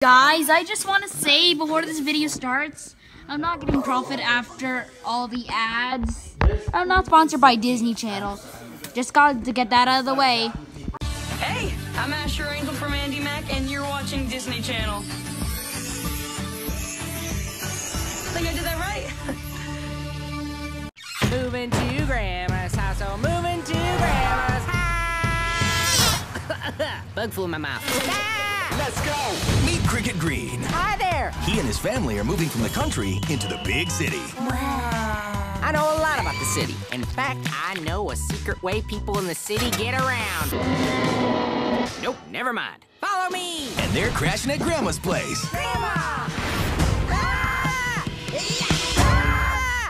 Guys, I just want to say before this video starts, I'm not getting profit after all the ads. I'm not sponsored by Disney Channel. Just got to get that out of the way. Hey, I'm Asher Angel from Andy Mac, and you're watching Disney Channel. Think I did that right? Moving to Grandma's house, oh, moving to Grandma's house. Bug flew in my mouth. Let's go! Meet Cricket Green. Hi there. He and his family are moving from the country into the big city. Wow. I know a lot about the city. In fact, I know a secret way people in the city get around. Nope, never mind. Follow me. And they're crashing at Grandma's place. Grandma!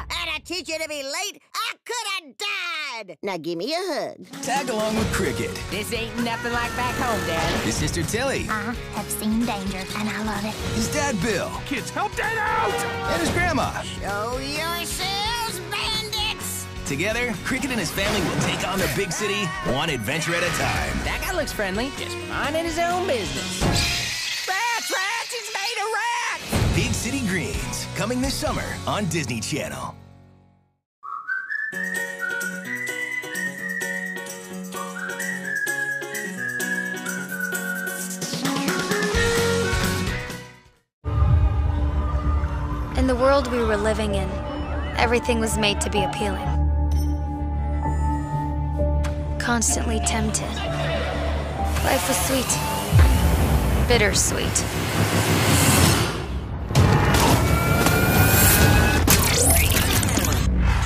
And I teach you to be late? I could have died! Now give me a hug. Tag along with Cricket. This ain't nothing like back home, Dad. His sister Tilly. I have seen danger, and I love it. His dad Bill. Kids, help Dad out! And his grandma. Show yourselves, bandits! Together, Cricket and his family will take on the big city one adventure at a time. That guy looks friendly, just minding his own business. Rats! Rats! He's made of rats! Big City Greens, coming this summer on Disney Channel. In the world we were living in, everything was made to be appealing. Constantly tempted. Life was sweet. Bittersweet.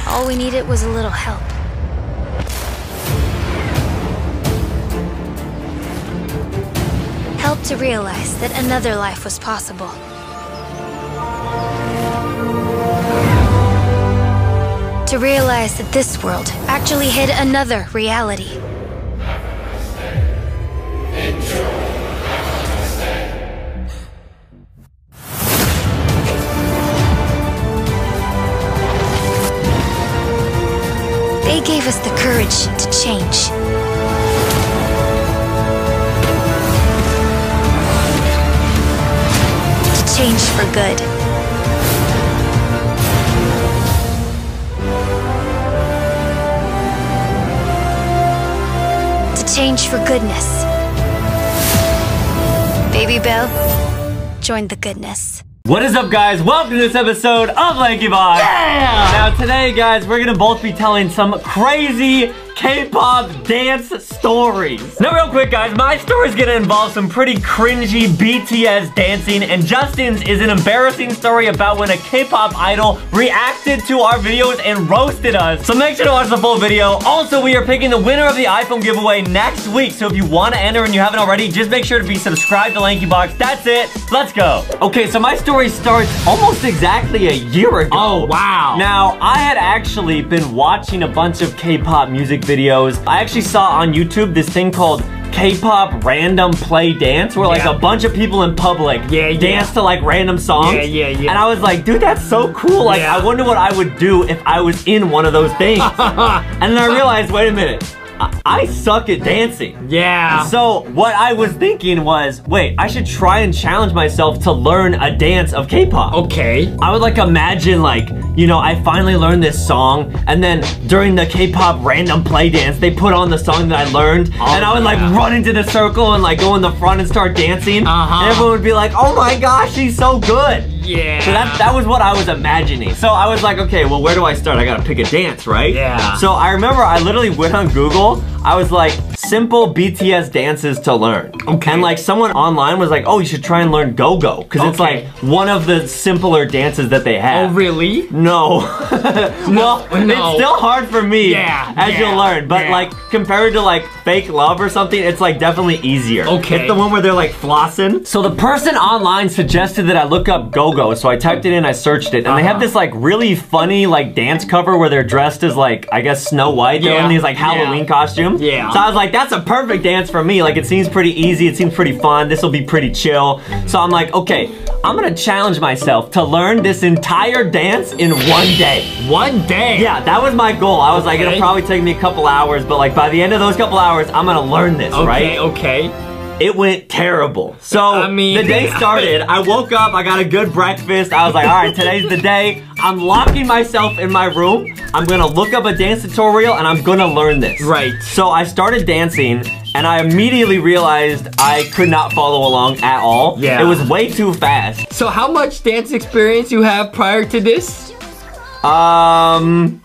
All we needed was a little help. Help to realize that another life was possible. To realize that this world actually hid another reality. They gave us the courage to change. To change for good. Change for goodness. Baby Belle, join the goodness. What is up, guys? Welcome to this episode of Lanky Box. Yeah! Now today, guys, we're gonna both be telling some crazy K-pop dance stories. Now real quick, guys, my story's gonna involve some pretty cringy BTS dancing, and Justin's is an embarrassing story about when a K-pop idol reacted to our videos and roasted us. So make sure to watch the full video. Also, we are picking the winner of the iPhone giveaway next week, so if you want to enter and you haven't already, just make sure to be subscribed to Lanky Box. That's it. Let's go. Okay, so my story starts almost exactly a year ago. Oh, wow. Now, I had actually been watching a bunch of K-pop music videos. I actually saw on YouTube this thing called K-pop random play dance, where like a bunch of people in public dance to like random songs. And I was like, dude, that's so cool. Like, I wonder what I would do if I was in one of those things. And then I realized, wait a minute. I suck at dancing. Yeah. So what I was thinking was, wait, I should try and challenge myself to learn a dance of K-pop. Okay. I would like imagine like, you know, I finally learned this song, and then during the K-pop random play dance, they put on the song that I learned, and I would like run into the circle and like go in the front and start dancing. And everyone would be like, oh my gosh, she's so good. Yeah. So that was what I was imagining. So I was like, okay, well, where do I start? I gotta pick a dance, right? Yeah. So I remember I literally went on Google. I was like, simple BTS dances to learn. Okay. And like someone online was like, oh, you should try and learn go-go, because it's like one of the simpler dances that they have. Oh, really? No. Well, it's still hard for me, as you'll learn. But like, compared to like Fake Love or something, it's like definitely easier. Okay. It's the one where they're like flossing. So the person online suggested that I look up go-go. So I typed it in, I searched it, and they have this like really funny like dance cover where they're dressed as like, I guess, Snow White. They're in these like Halloween costumes. Yeah. So I was like, that's a perfect dance for me. Like, it seems pretty easy, it seems pretty fun, this will be pretty chill. So I'm like, okay, I'm gonna challenge myself to learn this entire dance in one day. One day? Yeah, that was my goal. I was like, it'll probably take me a couple hours, but like by the end of those couple hours, I'm gonna learn this, right? Okay. It went terrible. So, I mean, the day started. I woke up, I got a good breakfast. I was like, all right, today's the day. I'm locking myself in my room. I'm gonna look up a dance tutorial and I'm gonna learn this. Right. So I started dancing and I immediately realized I could not follow along at all. Yeah. It was way too fast. So how much dance experience you have prior to this? None?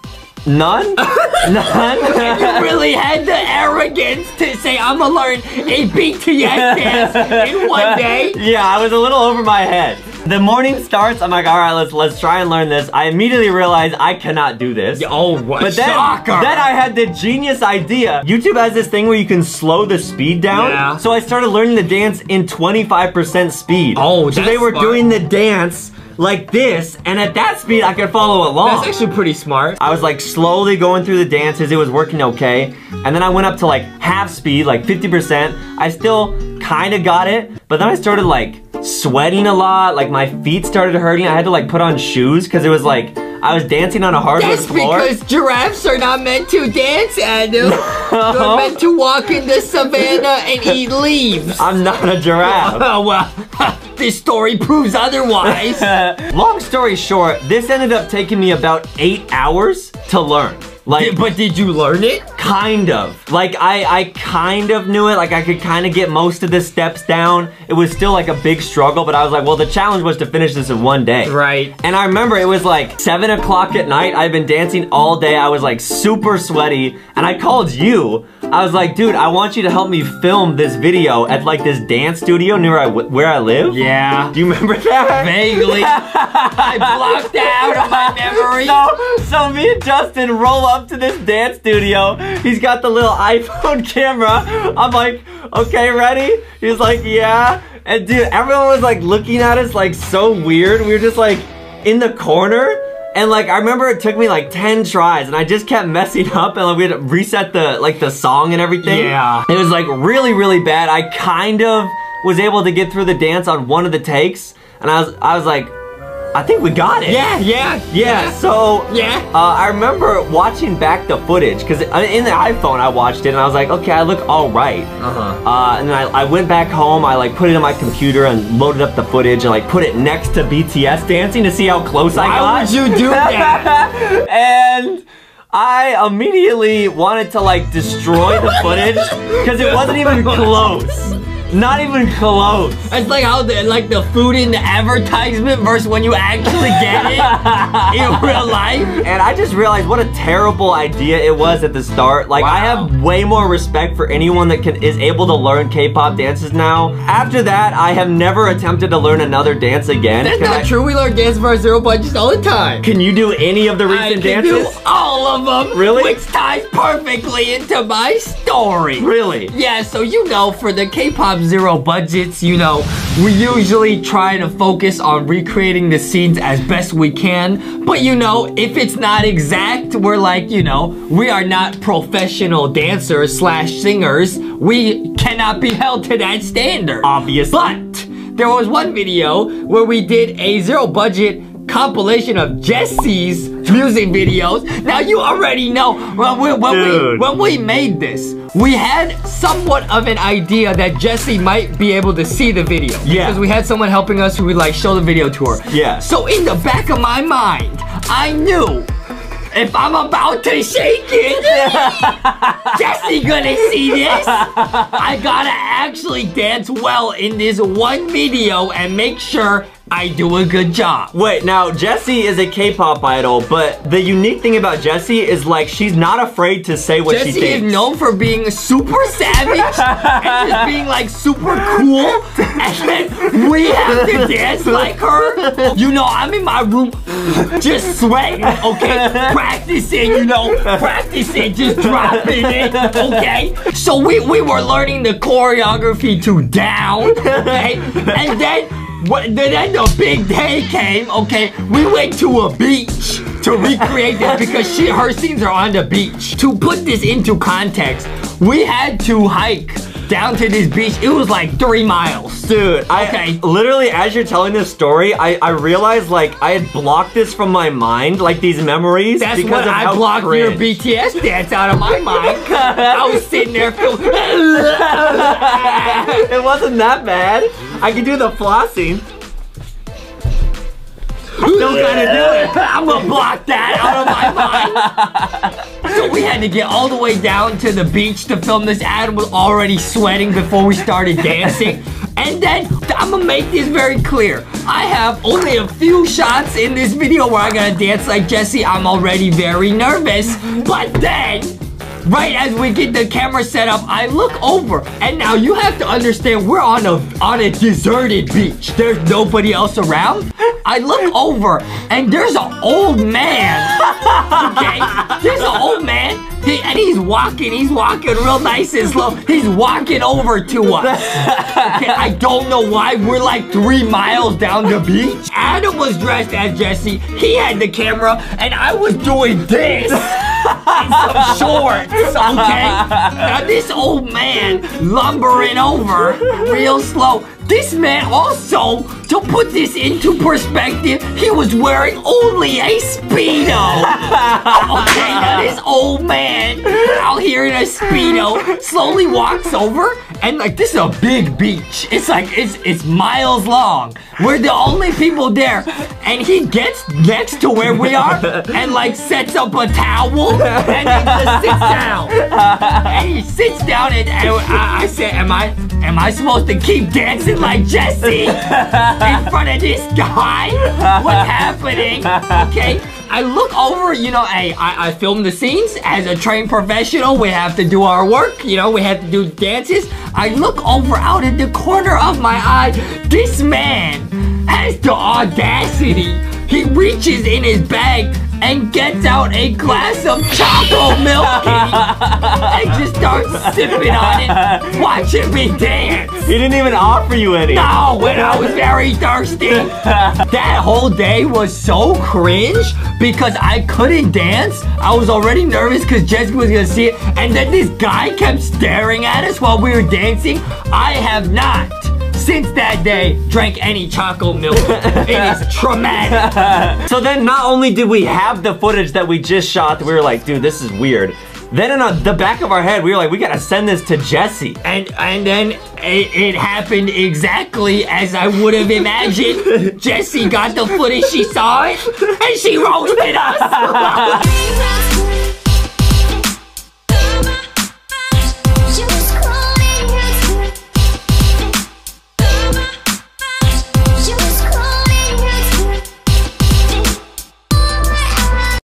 None? You really had the arrogance to say, I'm gonna learn a BTS dance in one day? Yeah, I was a little over my head. The morning starts, I'm like, all right, let's try and learn this. I immediately realized I cannot do this. Oh, what but then I had the genius idea. YouTube has this thing where you can slow the speed down. Yeah. So I started learning the dance in 25% speed. Oh, so they were smart. doing the dance like this, and at that speed, I could follow along. That's actually pretty smart. I was like slowly going through the dances. It was working okay. And then I went up to like half speed, like 50%. I still kind of got it, but then I started like sweating a lot. Like my feet started hurting. I had to like put on shoes because it was like, I was dancing on a hardwood floor. That's because giraffes are not meant to dance, Adam. They're meant to walk in the savannah and eat leaves. I'm not a giraffe. Oh, well, this story proves otherwise. Long story short, this ended up taking me about 8 hours to learn. Like, but did you learn it? Kind of. Like, I kind of knew it. Like, I could kind of get most of the steps down. It was still, like, a big struggle, but I was like, well, the challenge was to finish this in one day. Right. And I remember it was, like, 7 o'clock at night. I'd been dancing all day. I was, like, super sweaty, and I called you. I was like, dude, I want you to help me film this video at, like, this dance studio near where I live. Yeah. Do you remember that? Vaguely. I blocked that out of my memory. So me and Justin roll up to this dance studio. He's got the little iPhone camera. I'm like, okay, ready? He's like, yeah. And dude, everyone was like looking at us like so weird. We were just like in the corner. And like, I remember it took me like 10 tries and I just kept messing up and like, we had to reset the song and everything. Yeah. It was like really, really bad. I kind of was able to get through the dance on one of the takes. And I was like, I think we got it. Yeah. So, yeah. I remember watching back the footage because in the iPhone I watched it and I was like, okay, I look all right. And then I went back home, I like put it in my computer and loaded up the footage and like put it next to BTS dancing to see how close I got. Why would you do that? And I immediately wanted to like destroy the footage because it wasn't even close. Not even close. It's like how the food in the advertisement versus when you actually get it in real life. And I just realized what a terrible idea it was at the start. Like, I have way more respect for anyone that is able to learn K-pop dances now. After that, I have never attempted to learn another dance again. That's not true. We learn dance for our zero budgets all the time. Can you do any of the recent dances? I can do all of them. Really? Which ties perfectly into my story. Really? Yeah, so you know, for the K-pop zero budgets, you know, we usually try to focus on recreating the scenes as best we can, but you know, if it's not exact, we're like, you know, we are not professional dancers slash singers. We cannot be held to that standard. Obviously. But there was one video where we did a zero budget compilation of Jesse's music videos. Now you already know when we made this, we had somewhat of an idea that Jesse might be able to see the video. Yeah. Because we had someone helping us who would like show the video to her. Yeah. So in the back of my mind, I knew if I'm about to shake it, Jesse gonna see this. I gotta actually dance well in this one video and make sure I do a good job. Wait, now Jessie is a K-pop idol, but the unique thing about Jessie is like she's not afraid to say what she thinks. Jessie is known for being super savage and just being like super cool, and then we have to dance like her. You know, I'm in my room just sweating, okay? Practicing, you know, practicing, just dropping it, okay? So we were learning the choreography to down, okay? And then the big day came, okay? We went to a beach to recreate this because her scenes are on the beach. To put this into context, we had to hike down to this beach, it was like 3 miles. Dude, okay. Literally, as you're telling this story, I realized, like, I had blocked this from my mind, like, these memories. That's because what of I how blocked cringe. your BTS dance out of my mind. I was sitting there feeling... It wasn't that bad. I could do the flossing. Still gotta do it. I'm gonna block that out of my mind. So we had to get all the way down to the beach to film this. Adam was already sweating before we started dancing. And then, I'm gonna make this very clear. I have only a few shots in this video where I gotta dance like Jesse. I'm already very nervous. But then, right as we get the camera set up, I look over, and now you have to understand we're on a deserted beach. There's nobody else around. I look over, and there's an old man. Okay, there's an old man, and he's walking real nice and slow. He's walking over to us. Okay, I don't know why. We're like 3 miles down the beach. Adam was dressed as Jesse. He had the camera, and I was doing this. In some shorts, okay? Now this old man lumbering over real slow. This man also, to put this into perspective, he was wearing only a Speedo. Okay, now this old man out here in a Speedo slowly walks over, and like this is a big beach. It's like, it's miles long. We're the only people there, and he gets next to where we are and like sets up a towel and then just sits down. And he sits down, and I said, am I supposed to keep dancing like Jesse in front of this guy? What's happening? Okay, I look over, you know, I film the scenes. As a trained professional, we have to do our work, you know, we have to do dances. I look over out in the corner of my eye. This man has the audacity. He reaches in his bag and gets out a glass of chocolate milk and just starts sipping on it, watching me dance. He didn't even offer you any. No, when I was very thirsty. That whole day was so cringe because I couldn't dance. I was already nervous because Jessica was gonna see it, and then this guy kept staring at us while we were dancing. I have not, since that day, drank any chocolate milk. It is traumatic. So then not only did we have the footage that we just shot, we were like, dude, this is weird. Then in the back of our head, we were like, we gotta send this to Jesse. And then it happened exactly as I would have imagined. Jesse got the footage, she saw it, and she roasted us.